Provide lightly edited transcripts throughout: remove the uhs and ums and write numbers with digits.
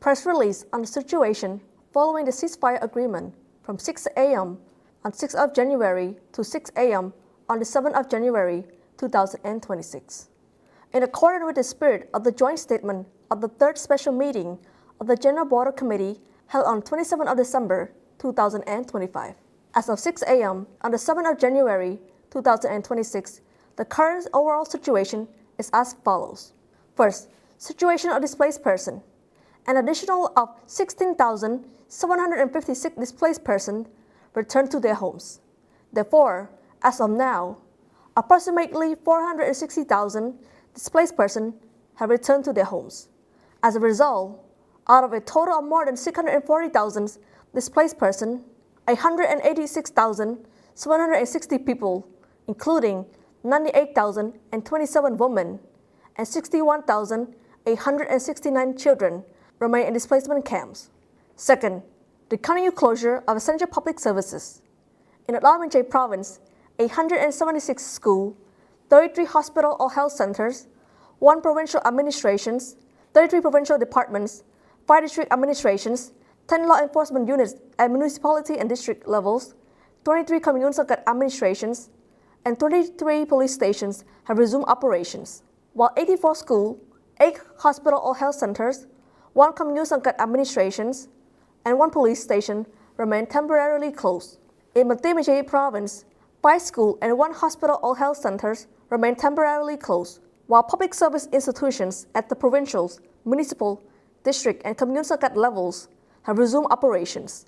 press release on the situation following the ceasefire agreement from 6 a.m. on 6th of January to 6 a.m. on the 7th of January 2026. In accordance with the spirit of the joint statement of the third special meeting of the General Border Committee held on 27th of December 2025. As of 6 a.m. on the 7th of January 2026, the current overall situation is as follows. First, situation of displaced person. An additional of 16,756 displaced persons returned to their homes. Therefore, as of now, approximately 460,000 displaced persons have returned to their homes. As a result, out of a total of more than 640,000 displaced persons, 186,760 people, including 98,027 women and 61,869 children, remain in displacement camps. Second, the continued closure of essential public services. In Adamance Province, 176 schools, 33 hospital or health centers, 1 provincial administrations, 33 provincial departments, 5 district administrations, 10 law enforcement units at municipality and district levels, 23 commune circuit administrations, and 23 police stations have resumed operations, while 84 schools, 8 hospital or health centers, 1 commune circuit administrations, and 1 police station remain temporarily closed. In Matimaji Province, 5 schools and 1 hospital or health centers remain temporarily closed, while public service institutions at the provincial, municipal, district, and commune circuit levels have resumed operations.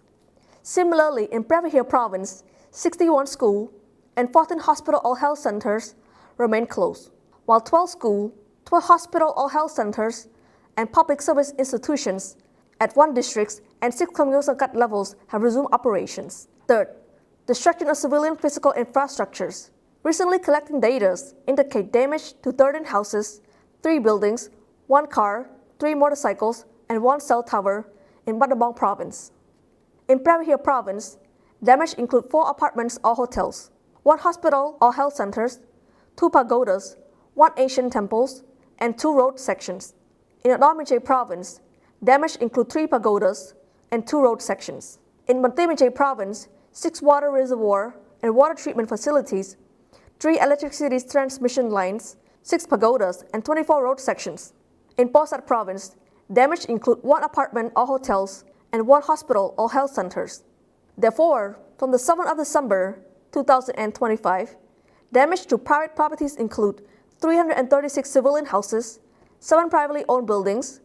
Similarly, in Prairie Hill Province, 61 schools and 14 hospital or health centers remain closed, while 12 schools, 12 hospital or health centers, and public service institutions at 1 district and 6 commune circuit levels have resumed operations. Third, destruction of civilian physical infrastructures. Recently collecting data indicate damage to 13 houses, 3 buildings, 1 car, 3 motorcycles, and 1 cell tower in Battambang Province. In Prairie Hill Province, damage include 4 apartments or hotels, 1 hospital or health centers, 2 pagodas, 1 ancient temples, and 2 road sections. In Adamance Province, damage include 3 pagodas and 2 road sections. In Matimaji Province, 6 water reservoir and water treatment facilities, 3 electricity transmission lines, 6 pagodas, and 24 road sections. In Posat Province, damage include 1 apartment or hotels and 1 hospital or health centers. Therefore, from the 7th of December 2025, damage to private properties include 336 civilian houses, 7 privately owned buildings,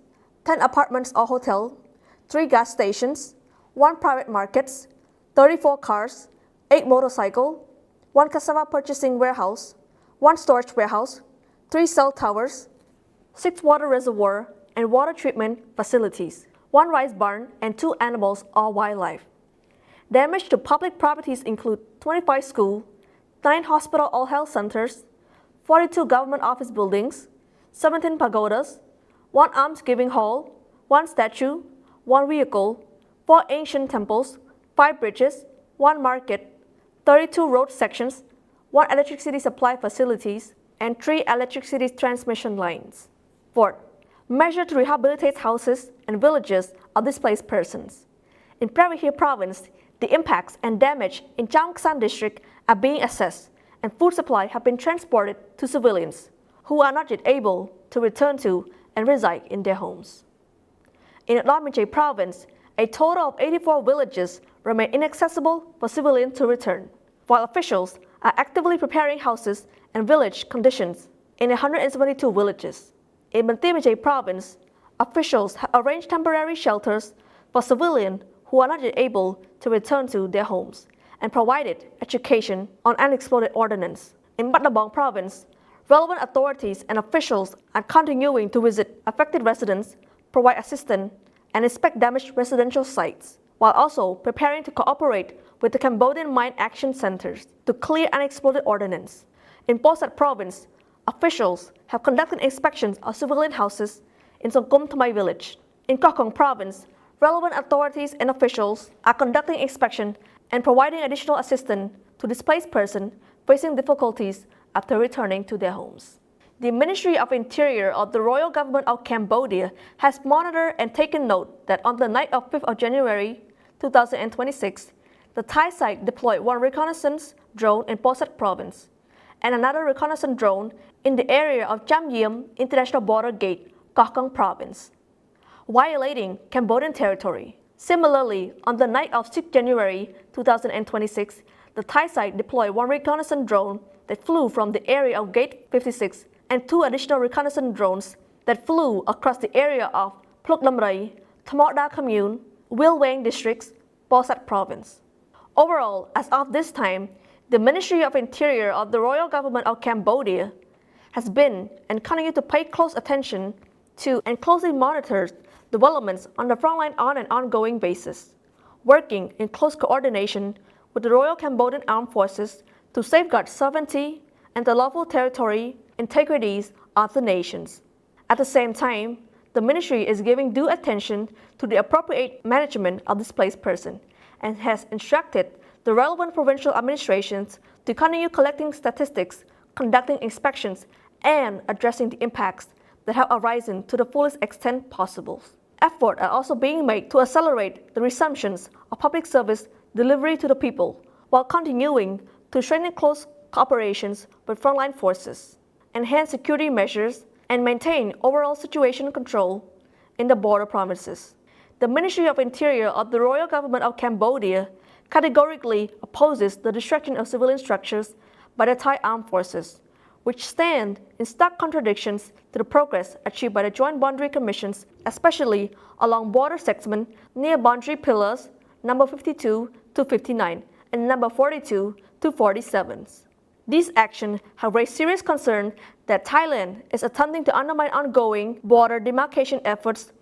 10 apartments or hotel, 3 gas stations, 1 private markets, 34 cars, 8 motorcycles, 1 cassava purchasing warehouse, 1 storage warehouse, 3 cell towers, 6 water reservoir and water treatment facilities, 1 rice barn, and 2 animals or wildlife. Damage to public properties include 25 schools, 9 hospital or health centers, 42 government office buildings, 17 pagodas, 1 alms-giving hall, 1 statue, 1 vehicle, 4 ancient temples, 5 bridges, 1 market, 32 road sections, 1 electricity supply facilities, and 3 electricity transmission lines. Fourth, measure to rehabilitate houses and villages of displaced persons. In Prairie Hill Province, the impacts and damage in Changshan District are being assessed, and food supply have been transported to civilians who are not yet able to return to and reside in their homes. In Adamance Province, a total of 84 villages remain inaccessible for civilians to return, while officials are actively preparing houses and village conditions in 172 villages. In Matimaji Province, officials have arranged temporary shelters for civilians who are not yet able to return to their homes and provided education on unexploded ordnance. In Battambang Province, relevant authorities and officials are continuing to visit affected residents, provide assistance, and inspect damaged residential sites, while also preparing to cooperate with the Cambodian Mine Action Centers to clear unexploded ordnance. In Posat Province, officials have conducted inspections of civilian houses in Songkum Thamai village. In Kokong Province, relevant authorities and officials are conducting inspection and providing additional assistance to displaced persons facing difficulties after returning to their homes. The Ministry of Interior of the Royal Government of Cambodia has monitored and taken note that on the night of 5th of January 2026, the Thai side deployed one reconnaissance drone in Poset Province and another reconnaissance drone in the area of Cham Yiem International Border Gate, Koh Kong Province, violating Cambodian territory. Similarly, on the night of 6 January 2026, the Thai side deployed one reconnaissance drone that flew from the area of Gate 56 and two additional reconnaissance drones that flew across the area of Pluk Lam Ray, Thamokda Commune, Wil Wang Districts, Poset Province. Overall, as of this time, the Ministry of Interior of the Royal Government of Cambodia has been and continues to pay close attention to and closely monitors developments on the frontline on an ongoing basis, working in close coordination with the Royal Cambodian Armed Forces to safeguard sovereignty and the lawful territory integrities of the nations. At the same time, the Ministry is giving due attention to the appropriate management of displaced persons and has instructed the relevant provincial administrations to continue collecting statistics, conducting inspections, and addressing the impacts that have arisen to the fullest extent possible. Efforts are also being made to accelerate the resumptions of public service delivery to the people, while continuing to strengthen close cooperations with frontline forces, enhance security measures, and maintain overall situation control in the border provinces. The Ministry of Interior of the Royal Government of Cambodia categorically opposes the destruction of civilian structures by the Thai armed forces, which stand in stark contradictions to the progress achieved by the Joint Boundary Commissions, especially along border segment near boundary pillars number 52 to 59 and number 42 to 47. These actions have raised serious concern that Thailand is attempting to undermine ongoing border demarcation efforts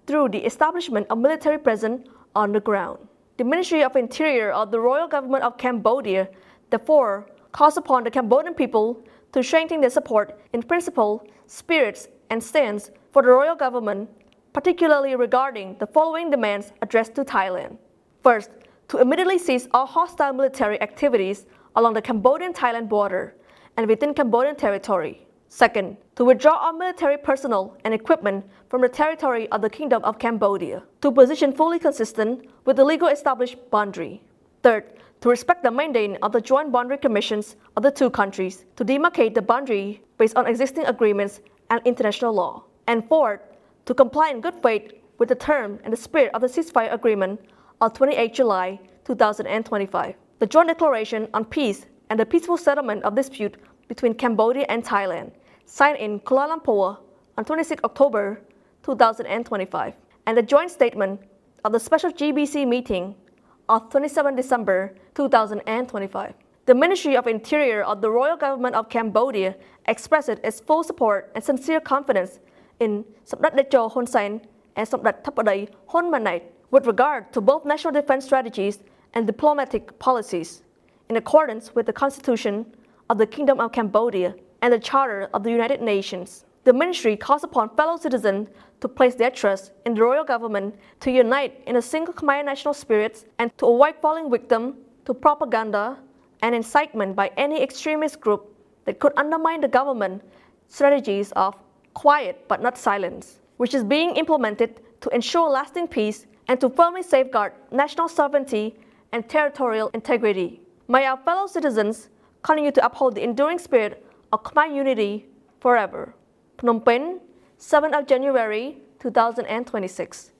through the establishment of military presence on the ground. The Ministry of Interior of the Royal Government of Cambodia therefore calls upon the Cambodian people to strengthen their support in principle, spirits, and stance for the royal government, particularly regarding the following demands addressed to Thailand. First, to immediately cease all hostile military activities along the Cambodian-Thailand border and within Cambodian territory. Second, to withdraw all military personnel and equipment from the territory of the Kingdom of Cambodia to a position fully consistent with the legal established boundary. Third, to respect the mandate of the Joint Boundary Commissions of the two countries to demarcate the boundary based on existing agreements and international law. And fourth, to comply in good faith with the term and the spirit of the ceasefire agreement of 28 July 2025. The Joint Declaration on Peace and the Peaceful Settlement of Dispute between Cambodia and Thailand, signed in Kuala Lumpur on 26 October 2025, and the Joint Statement of the Special GBC Meeting of 27 December 2025. The Ministry of Interior of the Royal Government of Cambodia expresses its full support and sincere confidence in Samdech Techo Hun Sen and Samdech Thapadei Hun Manait with regard to both national defense strategies and diplomatic policies, in accordance with the Constitution of the Kingdom of Cambodia and the Charter of the United Nations. The Ministry calls upon fellow citizens to place their trust in the royal government, to unite in a single Khmer national spirit, and to avoid falling victim to propaganda and incitement by any extremist group that could undermine the government strategies of quiet but not silence, which is being implemented to ensure lasting peace and to firmly safeguard national sovereignty and territorial integrity. May our fellow citizens continue to uphold the enduring spirit of Khmer unity forever. Phnom Penh, 7th of January 2026.